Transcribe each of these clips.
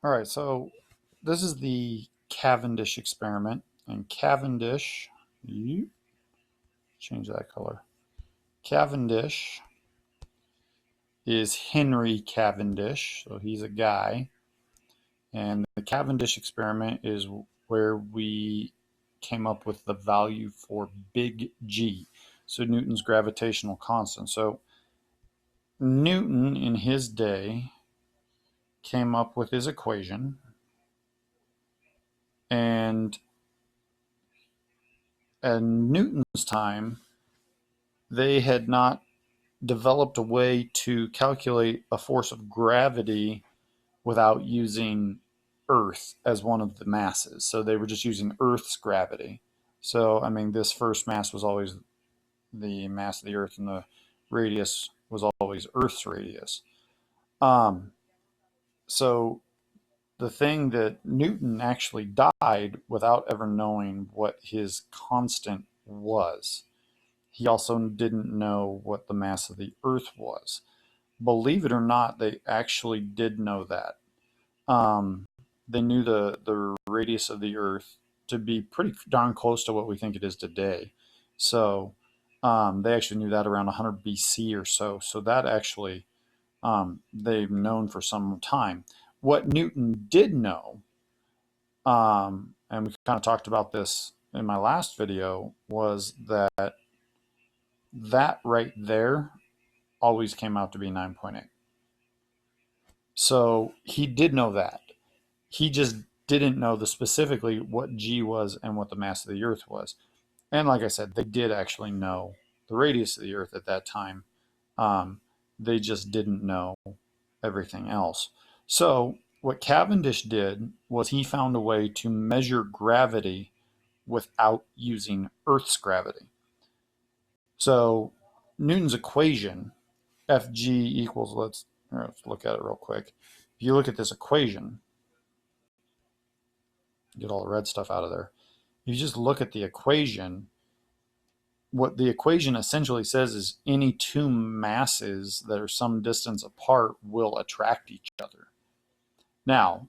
All right, so this is the Cavendish experiment, and Cavendish, you change that color. Cavendish is Henry Cavendish, so he's a guy, and the Cavendish experiment is where we came up with the value for big G, so Newton's gravitational constant. So Newton, in his day, came up with his equation, and at Newton's time, they had not developed a way to calculate a force of gravity without using Earth as one of the masses. So they were just using Earth's gravity. So, I mean, this first mass was always the mass of the Earth, and the radius was always Earth's radius. Um, so the thing that Newton actually died without ever knowing what his constant was. He also didn't know what the mass of the Earth was. Believe it or not, they actually did know that. Um, they knew the radius of the Earth to be pretty darn close to what we think it is today. So they actually knew that around 100 BC or so. So that actually they've known for some time. What Newton did know, and we kind of talked about this in my last video, was that right there always came out to be 9.8. So he did know that. He just didn't know the specifically what G was and what the mass of the Earth was. And like I said, they did actually know the radius of the Earth at that time. They just didn't know everything else. So what Cavendish did was he found a way to measure gravity without using Earth's gravity. So Newton's equation, Fg equals, let's look at it real quick. If you look at this equation, get all the red stuff out of there. If you just look at the equation, what the equation essentially says is any two masses that are some distance apart will attract each other. Now,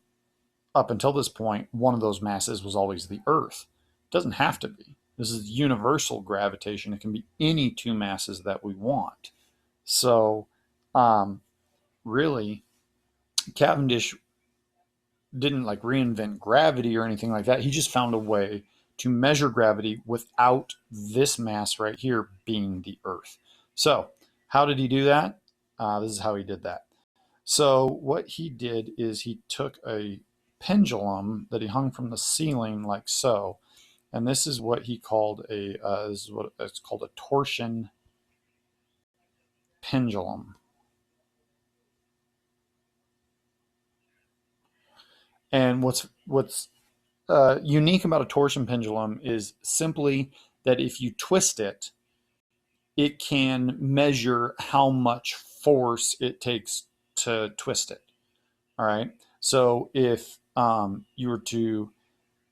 up until this point, one of those masses was always the Earth. It doesn't have to be. This is universal gravitation. It can be any two masses that we want. So, really, Cavendish didn't like reinvent gravity or anything like that. He just found a way to measure gravity without this mass right here being the Earth. So, how did he do that? This is how he did that. So, what he did is he took a pendulum that he hung from the ceiling, like so, and this is what he called this is what it's called, a torsion pendulum. And what's unique about a torsion pendulum is simply that if you twist it, it can measure how much force it takes to twist it. All right. So if you were to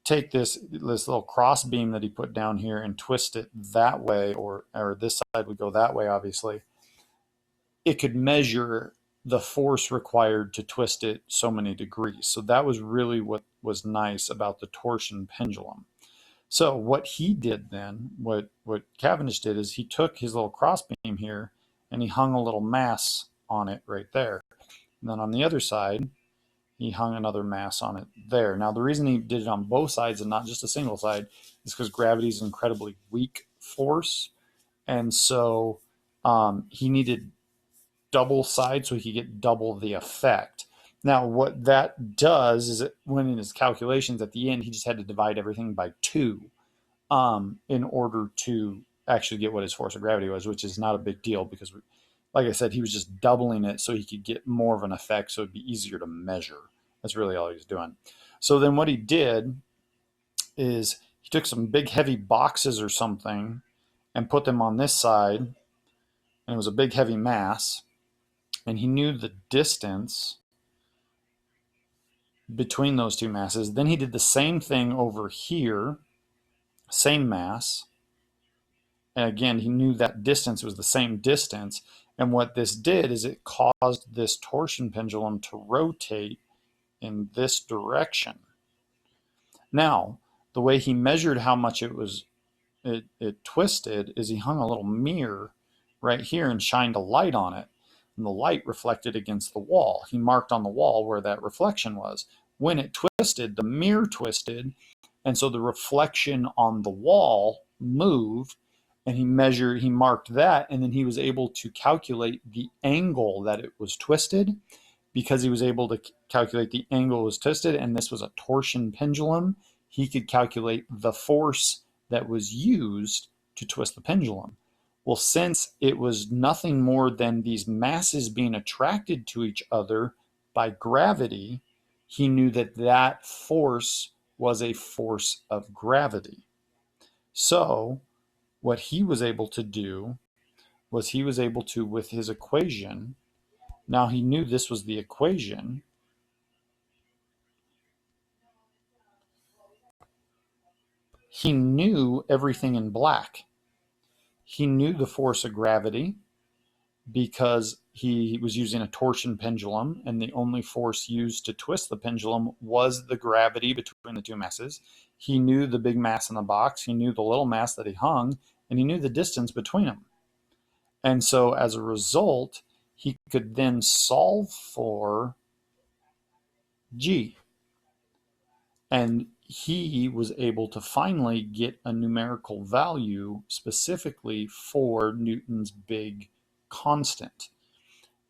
take this little cross beam that he put down here and twist it that way, or this side would go that way, obviously, it could measure the force required to twist it so many degrees. So that was really what was nice about the torsion pendulum. So what he did then, what Cavendish did, is he took his little crossbeam here and he hung a little mass on it right there. And then on the other side, he hung another mass on it there. Now the reason he did it on both sides and not just a single side is because gravity is an incredibly weak force, and so he needed double sides so he could get double the effect. Now, what that does is that when in his calculations at the end, he just had to divide everything by 2 in order to actually get what his force of gravity was, which is not a big deal because, like I said, he was just doubling it so he could get more of an effect so it'd be easier to measure. That's really all he was doing. So then what he did is he took some big heavy boxes or something and put them on this side, and it was a big heavy mass, and he knew the distance between those two masses. Then he did the same thing over here, same mass. And again, he knew that distance was the same distance. And what this did is it caused this torsion pendulum to rotate in this direction. Now, the way he measured how much it twisted is he hung a little mirror right here and shined a light on it, and the light reflected against the wall. He marked on the wall where that reflection was. When it twisted, the mirror twisted, and so the reflection on the wall moved, and he marked that, and then he was able to calculate the angle that it was twisted. Because he was able to calculate the angle it was twisted, and this was a torsion pendulum, he could calculate the force that was used to twist the pendulum. Well, since it was nothing more than these masses being attracted to each other by gravity, he knew that that force was a force of gravity. So what he was able to do was he was able to, with his equation, now he knew this was the equation. He knew everything in black. He knew the force of gravity because he was using a torsion pendulum, and the only force used to twist the pendulum was the gravity between the two masses. He knew the big mass in the box. He knew the little mass that he hung, and he knew the distance between them. And so as a result, he could then solve for G. And he was able to finally get a numerical value specifically for Newton's big constant.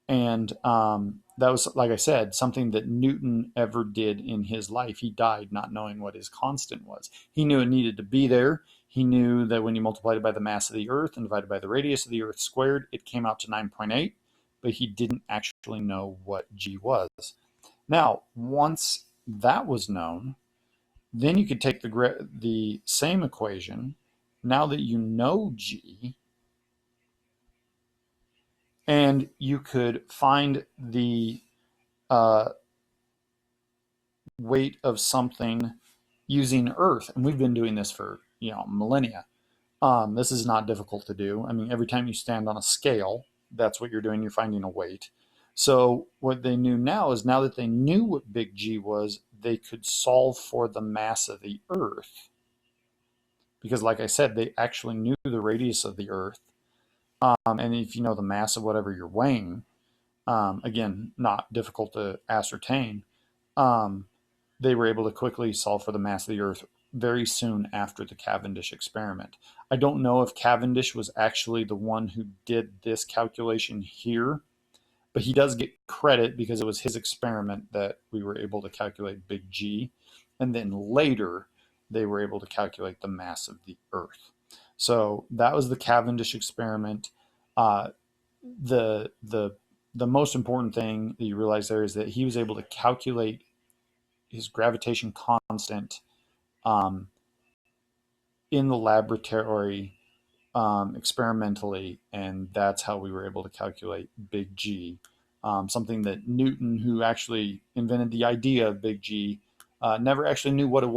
And that was, like I said, something that Newton ever did in his life. He died not knowing what his constant was. He knew it needed to be there. He knew that when you multiplied it by the mass of the Earth and divided by the radius of the Earth squared, it came out to 9.8, but he didn't actually know what G was. Now, once that was known, then you could take the same equation, now that you know G, and you could find the weight of something using Earth. And we've been doing this for millennia. This is not difficult to do. I mean, every time you stand on a scale, that's what you're doing. You're finding a weight. So what they knew now is, now that they knew what big G was, they could solve for the mass of the Earth. Because like I said, they actually knew the radius of the Earth. And if you know the mass of whatever you're weighing, again, not difficult to ascertain, they were able to quickly solve for the mass of the Earth very soon after the Cavendish experiment. I don't know if Cavendish was actually the one who did this calculation here, but he does get credit because it was his experiment that we were able to calculate big G. And then later, they were able to calculate the mass of the Earth. So that was the Cavendish experiment. The most important thing that you realize there is that he was able to calculate his gravitation constant in the laboratory experimentally, and that's how we were able to calculate big G. Something that Newton, who actually invented the idea of big G, never actually knew what it